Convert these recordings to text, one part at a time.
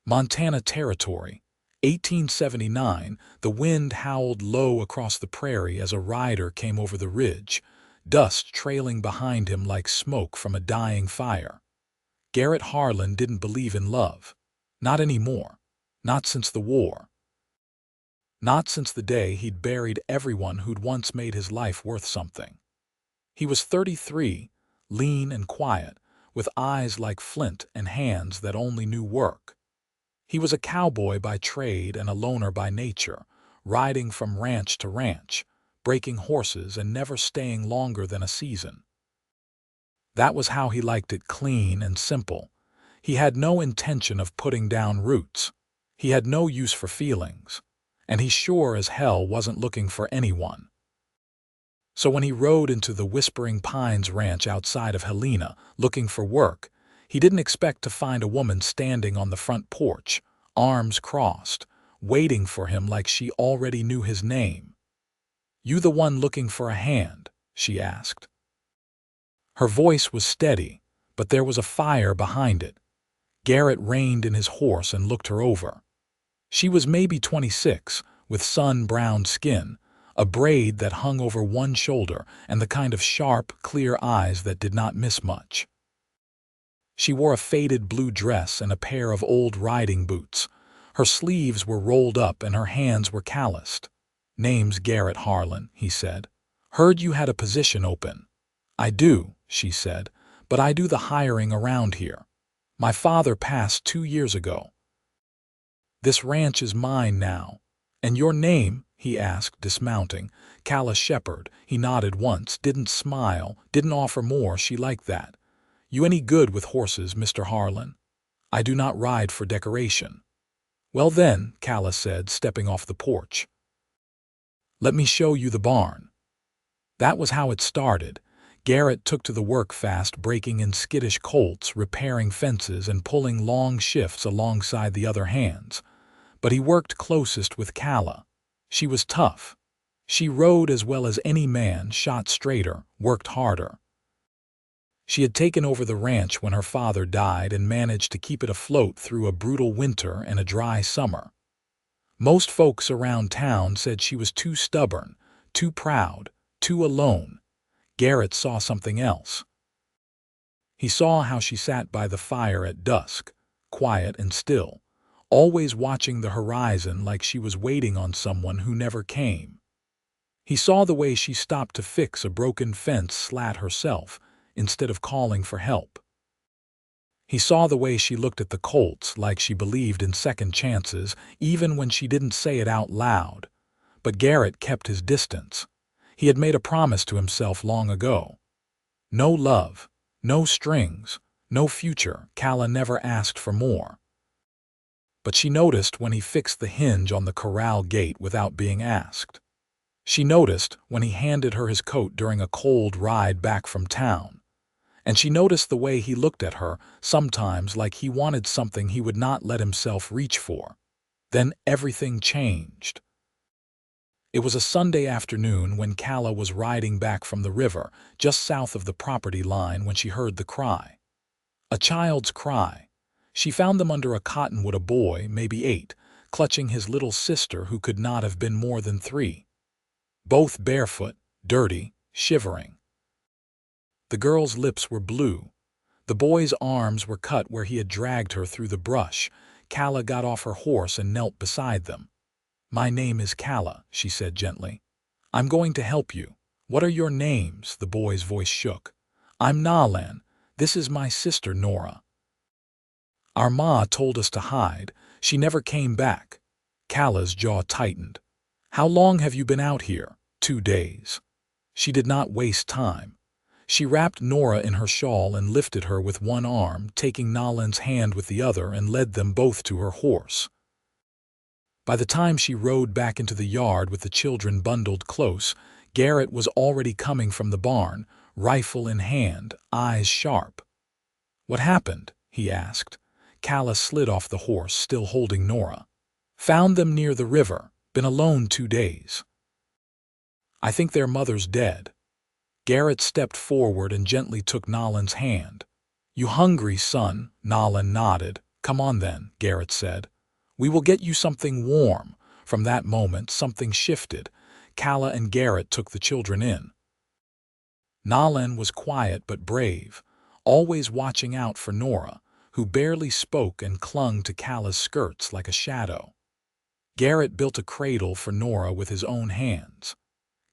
Montana Territory, 1879. The wind howled low across the prairie as a rider came over the ridge, dust trailing behind him like smoke from a dying fire. Garrett Harlan didn't believe in love. Not anymore. Not since the war. Not since the day he'd buried everyone who'd once made his life worth something. He was 33, lean and quiet, with eyes like flint and hands that only knew work. He was a cowboy by trade and a loner by nature, riding from ranch to ranch, breaking horses and never staying longer than a season. That was how he liked it, clean and simple. He had no intention of putting down roots. He had no use for feelings. And he sure as hell wasn't looking for anyone. So when he rode into the Whispering Pines ranch outside of Helena looking for work, he didn't expect to find a woman standing on the front porch, arms crossed, waiting for him like she already knew his name. "You the one looking for a hand?" she asked. Her voice was steady, but there was a fire behind it. Garrett reined in his horse and looked her over. She was maybe 26, with sun-browned skin, a braid that hung over one shoulder, and the kind of sharp, clear eyes that did not miss much. She wore a faded blue dress and a pair of old riding boots. Her sleeves were rolled up and her hands were calloused. "Name's Garrett Harlan," he said. "Heard you had a position open." "I do," she said, "but I do the hiring around here. My father passed 2 years ago. This ranch is mine now." "And your name?" he asked, dismounting. "Calla Shepherd." He nodded once, didn't smile, didn't offer more. She liked that. "You any good with horses, Mr. Harlan?" "I do not ride for decoration." "Well then," Calla said, stepping off the porch. "Let me show you the barn." That was how it started. Garrett took to the work fast, breaking in skittish colts, repairing fences, and pulling long shifts alongside the other hands. But he worked closest with Calla. She was tough. She rode as well as any man, shot straighter, worked harder. She had taken over the ranch when her father died and managed to keep it afloat through a brutal winter and a dry summer. Most folks around town said she was too stubborn, too proud, too alone. Garrett saw something else. He saw how she sat by the fire at dusk, quiet and still, always watching the horizon like she was waiting on someone who never came. He saw the way she stopped to fix a broken fence slat herself instead of calling for help. He saw the way she looked at the colts like she believed in second chances, even when she didn't say it out loud. But Garrett kept his distance. He had made a promise to himself long ago. No love, no strings, no future. Calla never asked for more. But she noticed when he fixed the hinge on the corral gate without being asked. She noticed when he handed her his coat during a cold ride back from town. And she noticed the way he looked at her, sometimes like he wanted something he would not let himself reach for. Then everything changed. It was a Sunday afternoon when Calla was riding back from the river, just south of the property line, when she heard the cry. A child's cry. She found them under a cottonwood, a boy, maybe 8, clutching his little sister who could not have been more than 3. Both barefoot, dirty, shivering. The girl's lips were blue. The boy's arms were cut where he had dragged her through the brush. Calla got off her horse and knelt beside them. "My name is Calla," she said gently. "I'm going to help you." "What are your names?" The boy's voice shook. "I'm Nalan. This is my sister Nora. Our ma told us to hide. She never came back." Calla's jaw tightened. "How long have you been out here?" 2 days. She did not waste time. She wrapped Nora in her shawl and lifted her with one arm, taking Nalan's hand with the other, and led them both to her horse. By the time she rode back into the yard with the children bundled close, Garrett was already coming from the barn, rifle in hand, eyes sharp. "What happened?" he asked. Calla slid off the horse, still holding Nora. "Found them near the river. Been alone 2 days. I think their mother's dead." Garrett stepped forward and gently took Nalan's hand. "You hungry, son?" Nalan nodded. "Come on then," Garrett said. "We will get you something warm." From that moment, something shifted. Calla and Garrett took the children in. Nalen was quiet but brave, always watching out for Nora, who barely spoke and clung to Calla's skirts like a shadow. Garrett built a cradle for Nora with his own hands.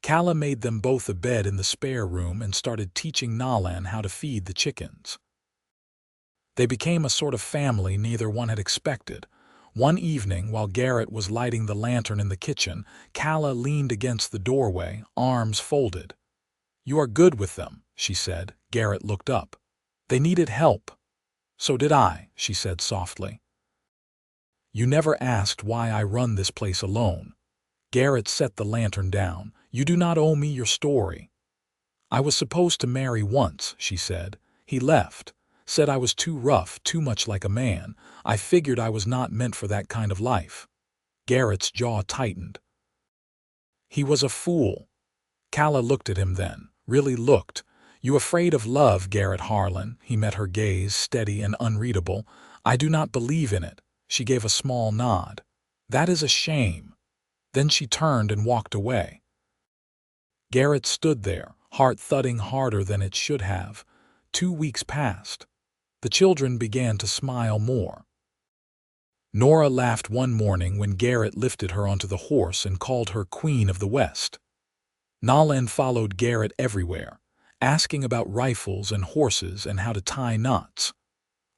Calla made them both a bed in the spare room and started teaching Nalan how to feed the chickens. They became a sort of family neither one had expected. One evening, while Garrett was lighting the lantern in the kitchen, Calla leaned against the doorway, arms folded. "You are good with them," she said. Garrett looked up. "They needed help." "So did I," she said softly. "You never asked why I run this place alone." Garrett set the lantern down. "You do not owe me your story." "I was supposed to marry once," she said. "He left. Said I was too rough, too much like a man. I figured I was not meant for that kind of life." Garrett's jaw tightened. "He was a fool." Calla looked at him then, really looked. "You afraid of love, Garrett Harlan?" He met her gaze, steady and unreadable. "I do not believe in it." She gave a small nod. "That is a shame." Then she turned and walked away. Garrett stood there, heart thudding harder than it should have. 2 weeks passed. The children began to smile more. Nora laughed one morning when Garrett lifted her onto the horse and called her Queen of the West. Nalan followed Garrett everywhere, asking about rifles and horses and how to tie knots.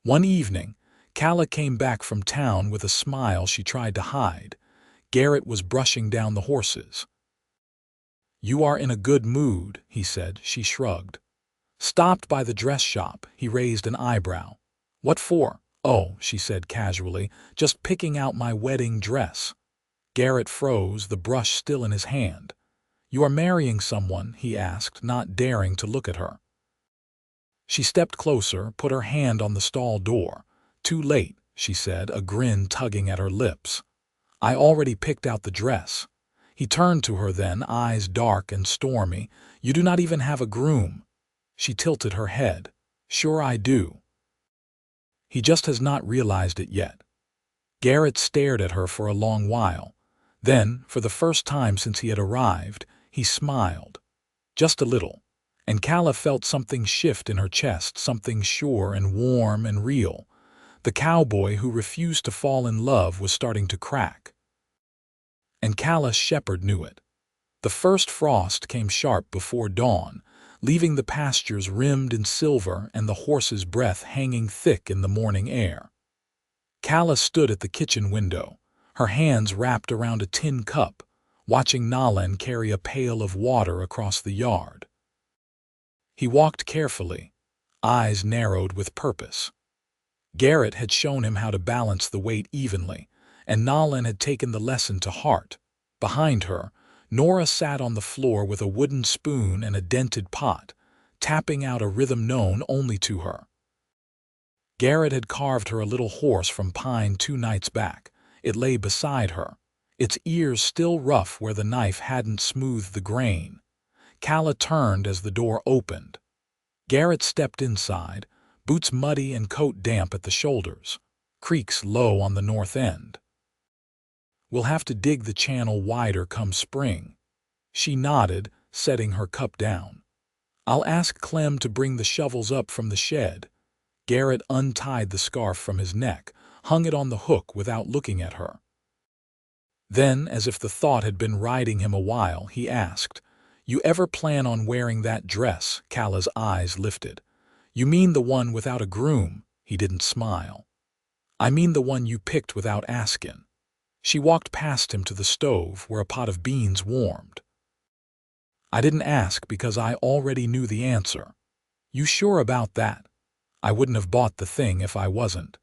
One evening, Calla came back from town with a smile she tried to hide. Garrett was brushing down the horses. "You are in a good mood," he said. She shrugged. "Stopped by the dress shop." He raised an eyebrow. "What for?" "Oh," she said casually, "just picking out my wedding dress." Garrett froze, the brush still in his hand. "You are marrying someone?" he asked, not daring to look at her. She stepped closer, put her hand on the stall door. "Too late," she said, a grin tugging at her lips. "I already picked out the dress." He turned to her then, eyes dark and stormy. "You do not even have a groom." She tilted her head. "Sure I do. He just has not realized it yet." Garrett stared at her for a long while. Then, for the first time since he had arrived, he smiled. Just a little. And Calla felt something shift in her chest, something sure and warm and real. The cowboy who refused to fall in love was starting to crack. And Calla's shepherd knew it. The first frost came sharp before dawn, leaving the pastures rimmed in silver and the horse's breath hanging thick in the morning air. Calla stood at the kitchen window, her hands wrapped around a tin cup, watching Nalan carry a pail of water across the yard. He walked carefully, eyes narrowed with purpose. Garrett had shown him how to balance the weight evenly, and Nalan had taken the lesson to heart. Behind her, Nora sat on the floor with a wooden spoon and a dented pot, tapping out a rhythm known only to her. Garrett had carved her a little horse from pine 2 nights back. It lay beside her, its ears still rough where the knife hadn't smoothed the grain. Calla turned as the door opened. Garrett stepped inside, boots muddy and coat damp at the shoulders, creaks low on the north end. "We'll have to dig the channel wider come spring." She nodded, setting her cup down. "I'll ask Clem to bring the shovels up from the shed." Garrett untied the scarf from his neck, hung it on the hook without looking at her. Then, as if the thought had been riding him a while, he asked, "You ever plan on wearing that dress?" Calla's eyes lifted. "You mean the one without a groom?" He didn't smile. "I mean the one you picked without asking." She walked past him to the stove where a pot of beans warmed. "I didn't ask because I already knew the answer." "You sure about that?" "I wouldn't have bought the thing if I wasn't."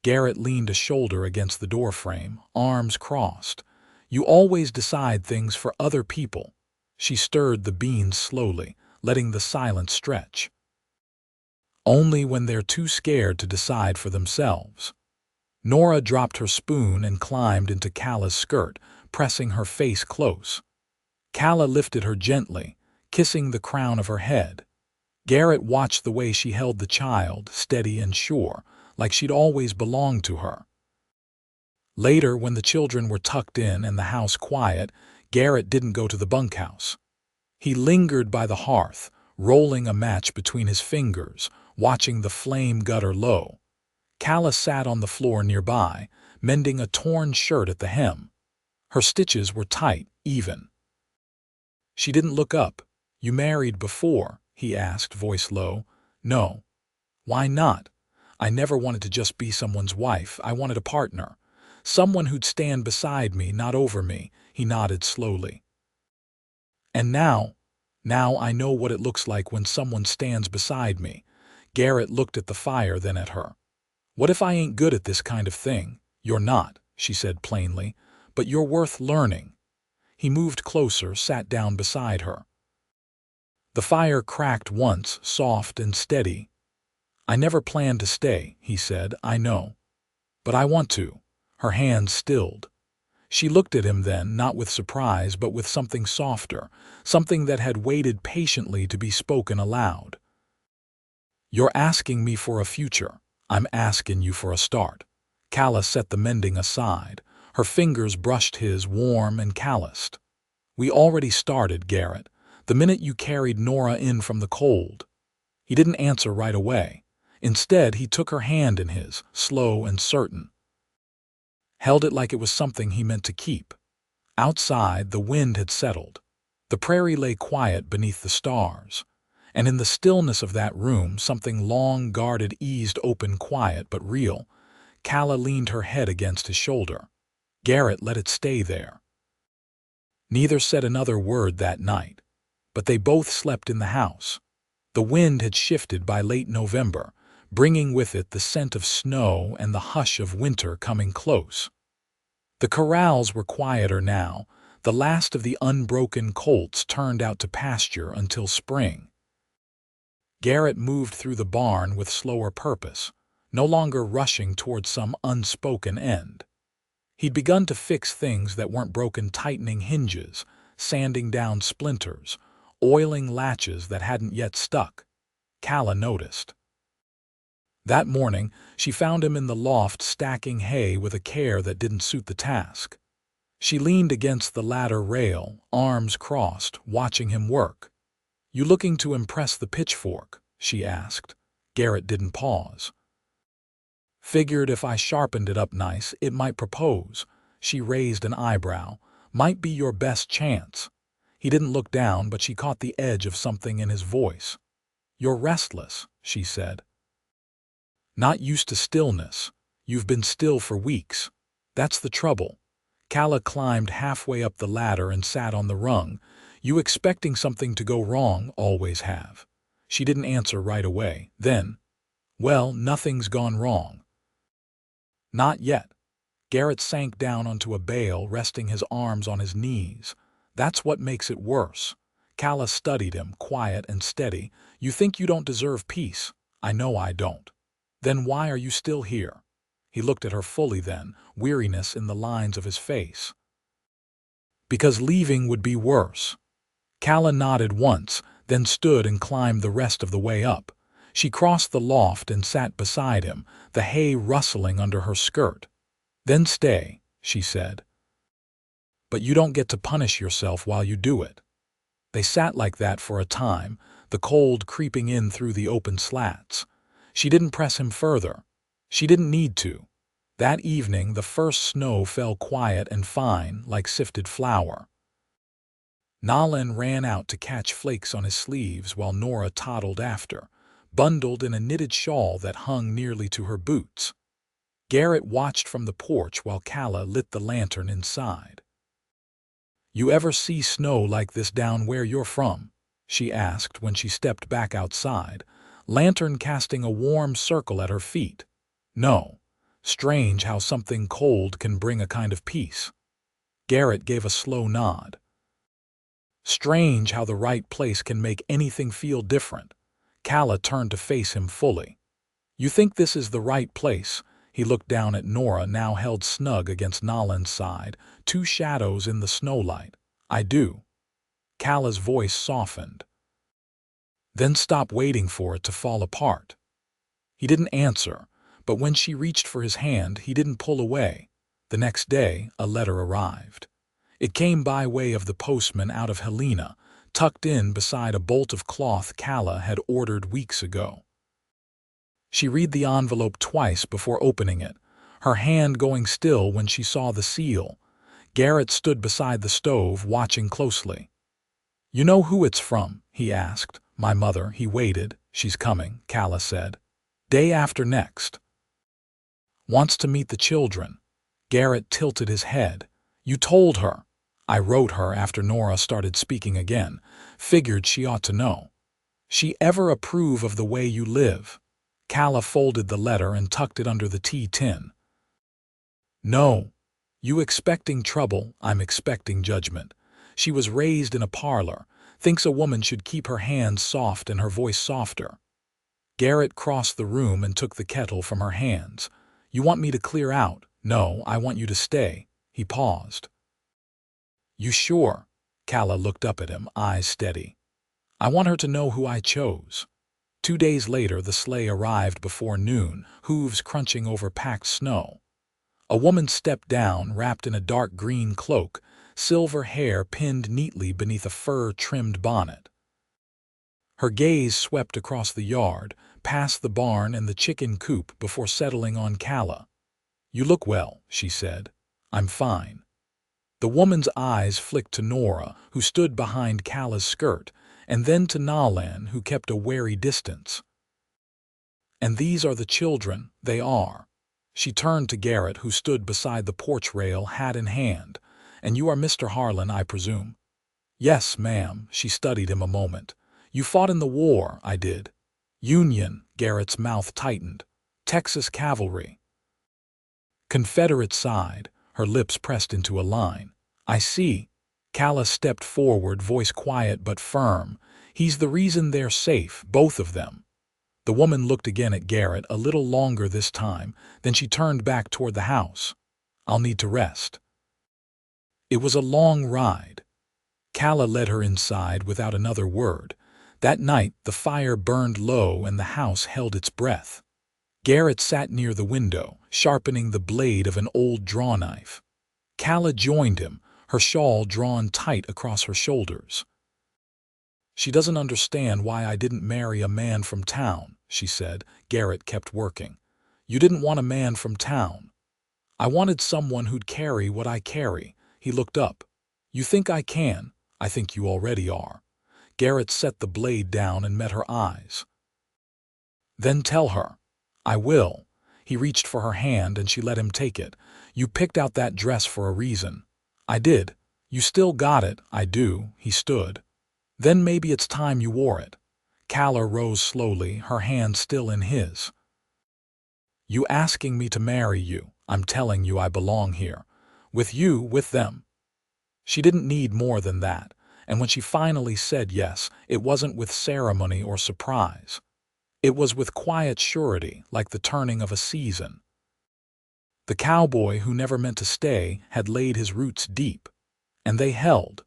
Garrett leaned a shoulder against the doorframe, arms crossed. "You always decide things for other people." She stirred the beans slowly, letting the silence stretch. "Only when they're too scared to decide for themselves." Nora dropped her spoon and climbed into Calla's skirt, pressing her face close. Calla lifted her gently, kissing the crown of her head. Garrett watched the way she held the child, steady and sure, like she'd always belonged to her. Later, when the children were tucked in and the house quiet, Garrett didn't go to the bunkhouse. He lingered by the hearth, rolling a match between his fingers, watching the flame gutter low. Calla sat on the floor nearby, mending a torn shirt at the hem. Her stitches were tight, even. She didn't look up. "You married before?" he asked, voice low. "No." "Why not?" "I never wanted to just be someone's wife. I wanted a partner. Someone who'd stand beside me, not over me." He nodded slowly. "And now I know what it looks like when someone stands beside me." Garrett looked at the fire, then at her. "What if I ain't good at this kind of thing?" "You're not," she said plainly, "but you're worth learning." He moved closer, sat down beside her. The fire cracked once, soft and steady. "I never planned to stay," he said, "I know. But I want to." Her hands stilled. She looked at him then, not with surprise, but with something softer, something that had waited patiently to be spoken aloud. "You're asking me for a future. I'm asking you for a start." Calla set the mending aside. Her fingers brushed his, warm and calloused. "We already started, Garrett, the minute you carried Nora in from the cold." He didn't answer right away. Instead, he took her hand in his, slow and certain. Held it like it was something he meant to keep. Outside, the wind had settled. The prairie lay quiet beneath the stars. And in the stillness of that room, something long guarded eased open, quiet but real. Calla leaned her head against his shoulder. Garrett let it stay there. Neither said another word that night, but they both slept in the house. The wind had shifted by late November, bringing with it the scent of snow and the hush of winter coming close. The corrals were quieter now. The last of the unbroken colts turned out to pasture until spring. Garrett moved through the barn with slower purpose, no longer rushing toward some unspoken end. He'd begun to fix things that weren't broken, tightening hinges, sanding down splinters, oiling latches that hadn't yet stuck. Calla noticed. That morning, she found him in the loft stacking hay with a care that didn't suit the task. She leaned against the ladder rail, arms crossed, watching him work. "You looking to impress the pitchfork?" she asked. Garrett didn't pause. "Figured if I sharpened it up nice, it might propose." She raised an eyebrow. "Might be your best chance." He didn't look down, but she caught the edge of something in his voice. "You're restless," she said. "Not used to stillness. You've been still for weeks. That's the trouble." Calla climbed halfway up the ladder and sat on the rung. "You expecting something to go wrong, always have." She didn't answer right away. Then, "Well, nothing's gone wrong." "Not yet." Garrett sank down onto a bale, resting his arms on his knees. "That's what makes it worse." Calla studied him, quiet and steady. "You think you don't deserve peace. I know I don't. Then why are you still here?" He looked at her fully then, weariness in the lines of his face. "Because leaving would be worse." Calla nodded once, then stood and climbed the rest of the way up. She crossed the loft and sat beside him, the hay rustling under her skirt. "Then stay," she said. "But you don't get to punish yourself while you do it." They sat like that for a time, the cold creeping in through the open slats. She didn't press him further. She didn't need to. That evening, the first snow fell quiet and fine, like sifted flour. Nalin ran out to catch flakes on his sleeves while Nora toddled after, bundled in a knitted shawl that hung nearly to her boots. Garrett watched from the porch while Calla lit the lantern inside. "You ever see snow like this down where you're from?" she asked when she stepped back outside, lantern casting a warm circle at her feet. "No. Strange how something cold can bring a kind of peace." Garrett gave a slow nod. "Strange how the right place can make anything feel different." Calla turned to face him fully. "You think this is the right place?" He looked down at Nora, now held snug against Nalin's side, two shadows in the snowlight. "I do." Calla's voice softened. "Then stop waiting for it to fall apart." He didn't answer, But when she reached for his hand, he didn't pull away. The next day, a letter arrived. It came by way of the postman out of Helena, tucked in beside a bolt of cloth Calla had ordered weeks ago. She read the envelope twice before opening it, her hand going still when she saw the seal. Garrett stood beside the stove, watching closely. "You know who it's from?" he asked. "My mother." He waited. "She's coming," Calla said. "Day after next. Wants to meet the children." Garrett tilted his head. "You told her." "I wrote her after Nora started speaking again. Figured she ought to know." "She ever approve of the way you live?" Calla folded the letter and tucked it under the tea tin. "No. You expecting trouble, I'm expecting judgment. She was raised in a parlor, thinks a woman should keep her hands soft and her voice softer." Garrett crossed the room and took the kettle from her hands. "You want me to clear out?" "No, I want you to stay." He paused. "You sure?" Calla looked up at him, eyes steady. "I want her to know who I chose." 2 days later, the sleigh arrived before noon, hooves crunching over packed snow. A woman stepped down, wrapped in a dark green cloak, silver hair pinned neatly beneath a fur-trimmed bonnet. Her gaze swept across the yard, past the barn and the chicken coop before settling on Calla. "You look well," she said. "I'm fine." The woman's eyes flicked to Nora, who stood behind Calla's skirt, and then to Nalan, who kept a wary distance. "And these are the children, they are." She turned to Garrett, who stood beside the porch rail, hat in hand. "And you are Mr. Harlan, I presume?" "Yes, ma'am." She studied him a moment. "You fought in the war?" "I did." "Union?" Garrett's mouth tightened. "Texas Cavalry?" "Confederate side." Her lips pressed into a line. "I see." Calla stepped forward, voice quiet but firm. "He's the reason they're safe, both of them." The woman looked again at Garrett, a little longer this time, then she turned back toward the house. "I'll need to rest." It was a long ride. Calla led her inside without another word. That night, the fire burned low and the house held its breath. Garrett sat near the window, sharpening the blade of an old drawknife. Calla joined him, her shawl drawn tight across her shoulders. "She doesn't understand why I didn't marry a man from town," she said. Garrett kept working. "You didn't want a man from town." "I wanted someone who'd carry what I carry." He looked up. "You think I can?" "I think you already are." Garrett set the blade down and met her eyes. "Then tell her." "I will." He reached for her hand and she let him take it. "You picked out that dress for a reason." "I did." "You still got it." "I do." He stood. "Then maybe it's time you wore it." Calla rose slowly, her hand still in his. "You asking me to marry you. I'm telling you I belong here. With you, with them." She didn't need more than that, and when she finally said yes, it wasn't with ceremony or surprise. It was with quiet surety, like the turning of a season. The cowboy who never meant to stay had laid his roots deep, and they held.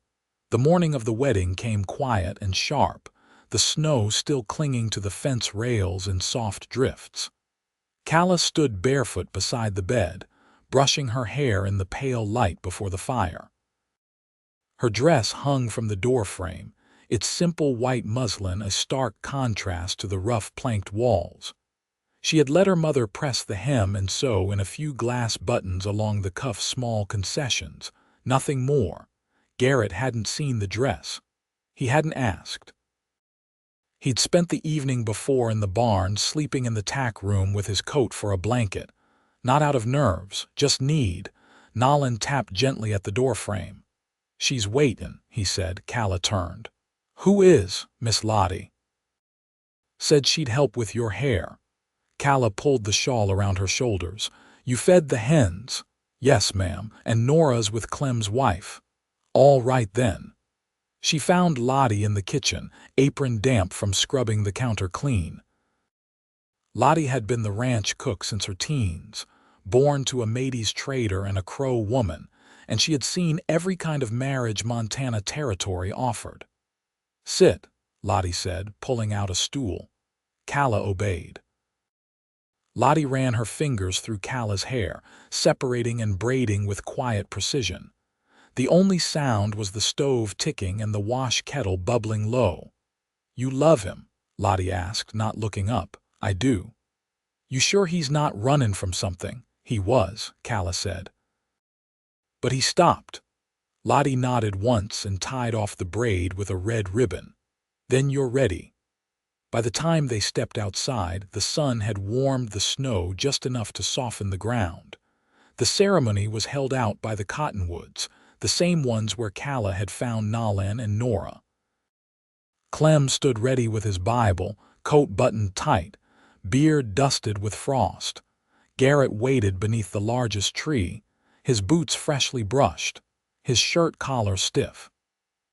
The morning of the wedding came quiet and sharp, the snow still clinging to the fence rails in soft drifts. Calla stood barefoot beside the bed, brushing her hair in the pale light before the fire. Her dress hung from the doorframe, its simple white muslin a stark contrast to the rough planked walls. She had let her mother press the hem and sew in a few glass buttons along the cuff's small concessions, nothing more. Garrett hadn't seen the dress. He hadn't asked. He'd spent the evening before in the barn, sleeping in the tack room with his coat for a blanket. Not out of nerves, just need. Nalan tapped gently at the doorframe. "She's waitin'," he said. Calla turned. "Who is?" "Miss Lottie. Said she'd help with your hair." Calla pulled the shawl around her shoulders. "You fed the hens?" "Yes, ma'am, and Nora's with Clem's wife." "All right then." She found Lottie in the kitchen, apron damp from scrubbing the counter clean. Lottie had been the ranch cook since her teens, born to a Métis trader and a Crow woman, and she had seen every kind of marriage Montana territory offered. "Sit," Lottie said, pulling out a stool. Calla obeyed. Lottie ran her fingers through Calla's hair, separating and braiding with quiet precision. The only sound was the stove ticking and the wash kettle bubbling low. "You love him?" Lottie asked, not looking up. "I do." "You sure he's not running from something?" "He was," Calla said. "But he stopped." Lottie nodded once and tied off the braid with a red ribbon. "Then you're ready." By the time they stepped outside, the sun had warmed the snow just enough to soften the ground. The ceremony was held out by the cottonwoods, the same ones where Calla had found Nalan and Nora. Clem stood ready with his Bible, coat buttoned tight, beard dusted with frost. Garrett waited beneath the largest tree, his boots freshly brushed, his shirt collar stiff.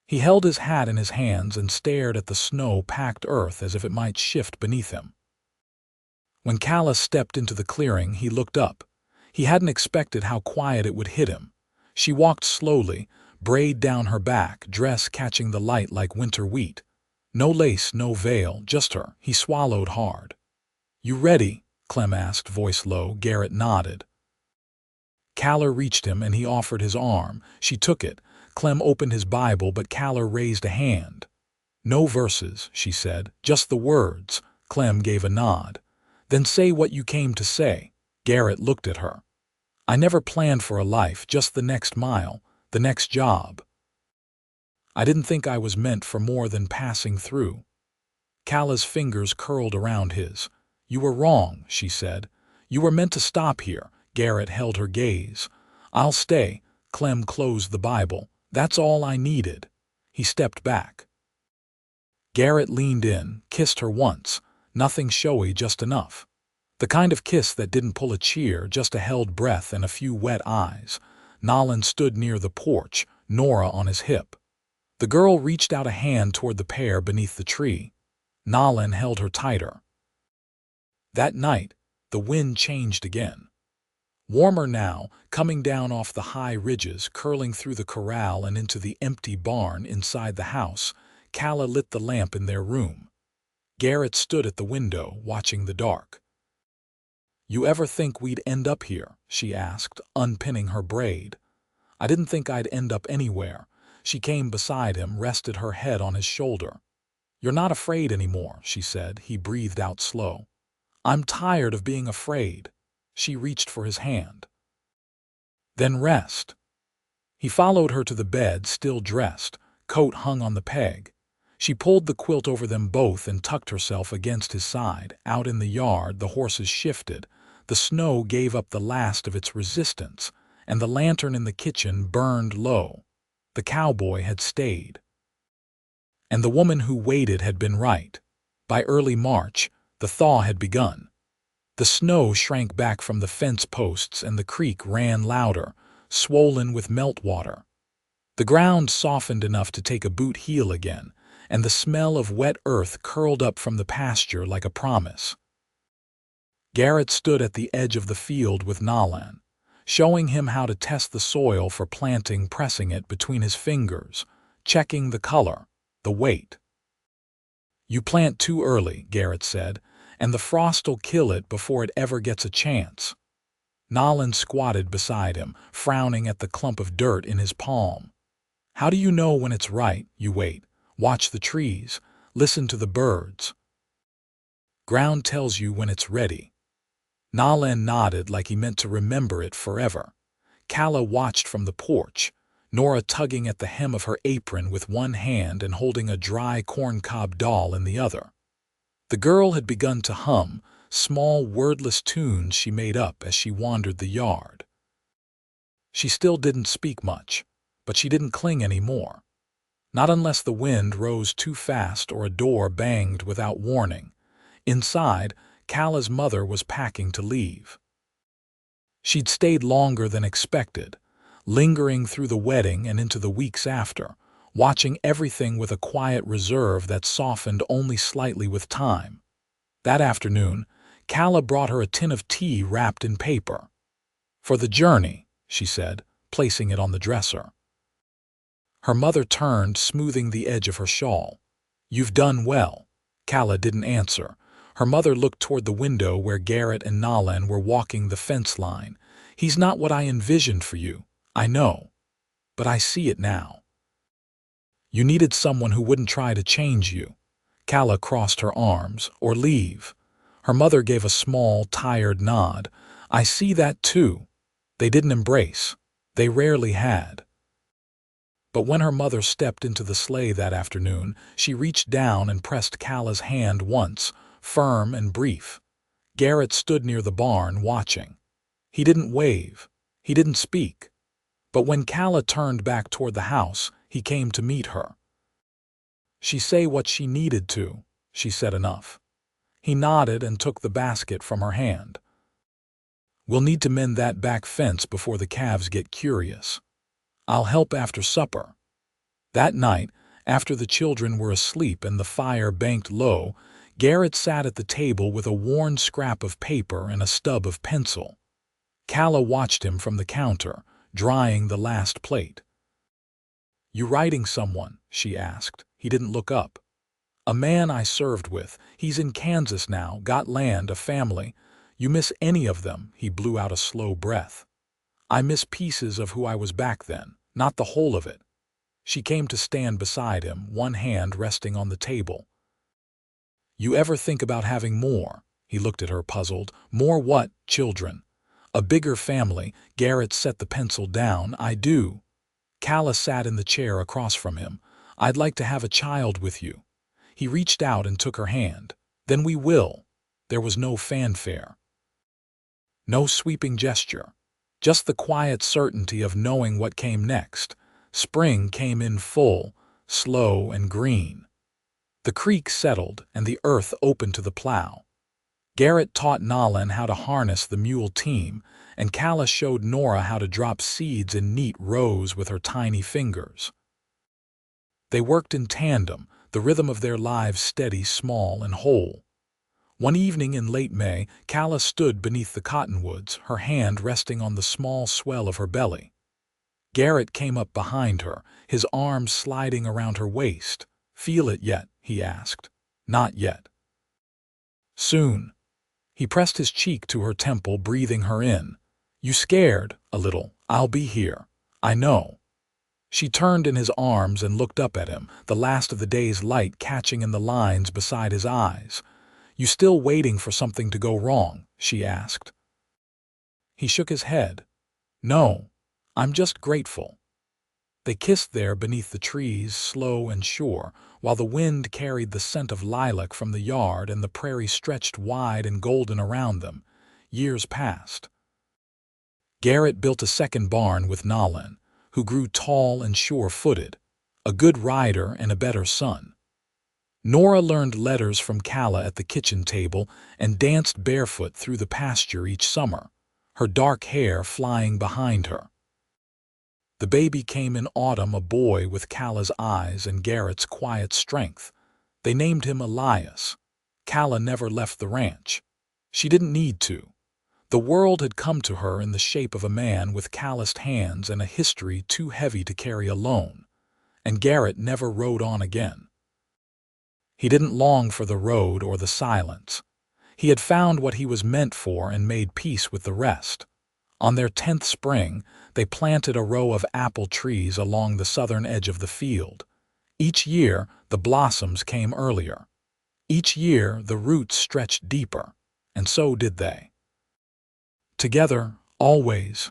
He held his hat in his hands and stared at the snow-packed earth as if it might shift beneath him. When Calla stepped into the clearing, he looked up. He hadn't expected how quiet it would hit him. She walked slowly, braid down her back, dress catching the light like winter wheat. No lace, no veil, just her. He swallowed hard. "You ready?" Clem asked, voice low. Garrett nodded. Calla reached him and he offered his arm. She took it. Clem opened his Bible, but Calla raised a hand. "No verses," she said, "just the words." Clem gave a nod. "Then say what you came to say." Garrett looked at her. "I never planned for a life, just the next mile, the next job. I didn't think I was meant for more than passing through." Calla's fingers curled around his. "You were wrong," she said. "You were meant to stop here." Garrett held her gaze. "I'll stay." Clem closed the Bible. "That's all I needed." He stepped back. Garrett leaned in, kissed her once. Nothing showy, just enough. The kind of kiss that didn't pull a cheer, just a held breath and a few wet eyes. Nalan stood near the porch, Nora on his hip. The girl reached out a hand toward the pair beneath the tree. Nalan held her tighter. That night, the wind changed again. Warmer now, coming down off the high ridges, curling through the corral and into the empty barn inside the house. Calla lit the lamp in their room. Garrett stood at the window, watching the dark. "You ever think we'd end up here?" she asked, unpinning her braid. "I didn't think I'd end up anywhere." She came beside him, rested her head on his shoulder. "You're not afraid anymore," she said. He breathed out slow. "I'm tired of being afraid." She reached for his hand. "Then rest." He followed her to the bed, still dressed, coat hung on the peg. She pulled the quilt over them both and tucked herself against his side. Out in the yard, the horses shifted. The snow gave up the last of its resistance, and the lantern in the kitchen burned low. The cowboy had stayed. And the woman who waited had been right. By early March, the thaw had begun. The snow shrank back from the fence posts and the creek ran louder, swollen with meltwater. The ground softened enough to take a boot heel again, and the smell of wet earth curled up from the pasture like a promise. Garrett stood at the edge of the field with Nalan, showing him how to test the soil for planting, pressing it between his fingers, checking the color, the weight. "You plant too early," Garrett said, "and the frost'll kill it before it ever gets a chance." Nalan squatted beside him, frowning at the clump of dirt in his palm. "How do you know when it's right?" "You wait. Watch the trees. Listen to the birds. Ground tells you when it's ready." Nalan nodded like he meant to remember it forever. Calla watched from the porch, Nora tugging at the hem of her apron with one hand and holding a dry corncob doll in the other. The girl had begun to hum, small wordless tunes she made up as she wandered the yard. She still didn't speak much, but she didn't cling anymore. Not unless the wind rose too fast or a door banged without warning. Inside, Calla's mother was packing to leave. She'd stayed longer than expected, lingering through the wedding and into the weeks after, watching everything with a quiet reserve that softened only slightly with time. That afternoon, Calla brought her a tin of tea wrapped in paper. "For the journey," she said, placing it on the dresser. Her mother turned, smoothing the edge of her shawl. "You've done well." Calla didn't answer. Her mother looked toward the window where Garrett and Nalan were walking the fence line. "He's not what I envisioned for you, I know, but I see it now. You needed someone who wouldn't try to change you." Calla crossed her arms. "Or leave." Her mother gave a small, tired nod. "I see that too." They didn't embrace. They rarely had. But when her mother stepped into the sleigh that afternoon, she reached down and pressed Calla's hand once, firm and brief. Garrett stood near the barn, watching. He didn't wave. He didn't speak. But when Calla turned back toward the house, he came to meet her. She say what she needed to. She said enough. He nodded and took the basket from her hand. "We'll need to mend that back fence before the calves get curious. I'll help after supper." That night, after the children were asleep and the fire banked low, Garrett sat at the table with a worn scrap of paper and a stub of pencil. Calla watched him from the counter, drying the last plate. "You writing someone?" she asked. He didn't look up. "A man I served with. He's in Kansas now, got land, a family. You miss any of them?" He blew out a slow breath. "I miss pieces of who I was back then, not the whole of it." She came to stand beside him, one hand resting on the table. "You ever think about having more?" He looked at her, puzzled. "More what? Children?" "A bigger family." Garrett set the pencil down. "I do." Calla sat in the chair across from him. "I'd like to have a child with you." He reached out and took her hand. "Then we will." There was no fanfare. No sweeping gesture. Just the quiet certainty of knowing what came next. Spring came in full, slow and green. The creek settled and the earth opened to the plow. Garrett taught Nalan how to harness the mule team, and Calla showed Nora how to drop seeds in neat rows with her tiny fingers. They worked in tandem, the rhythm of their lives steady, small, and whole. One evening in late May, Calla stood beneath the cottonwoods, her hand resting on the small swell of her belly. Garrett came up behind her, his arms sliding around her waist. "Feel it yet?" he asked. "Not yet." "Soon." He pressed his cheek to her temple, breathing her in. "You scared?" "A little. I'll be here." "I know." She turned in his arms and looked up at him, the last of the day's light catching in the lines beside his eyes. "You still waiting for something to go wrong?" she asked. He shook his head. "No, I'm just grateful." They kissed there beneath the trees, slow and sure, while the wind carried the scent of lilac from the yard and the prairie stretched wide and golden around them. Years passed. Garrett built a second barn with Nalan, who grew tall and sure-footed, a good rider and a better son. Nora learned letters from Calla at the kitchen table and danced barefoot through the pasture each summer, her dark hair flying behind her. The baby came in autumn, a boy with Calla's eyes and Garrett's quiet strength. They named him Elias. Calla never left the ranch. She didn't need to. The world had come to her in the shape of a man with calloused hands and a history too heavy to carry alone. And Garrett never rode on again. He didn't long for the road or the silence. He had found what he was meant for and made peace with the rest. On their 10th spring, they planted a row of apple trees along the southern edge of the field. Each year, the blossoms came earlier. Each year, the roots stretched deeper, and so did they. Together, always,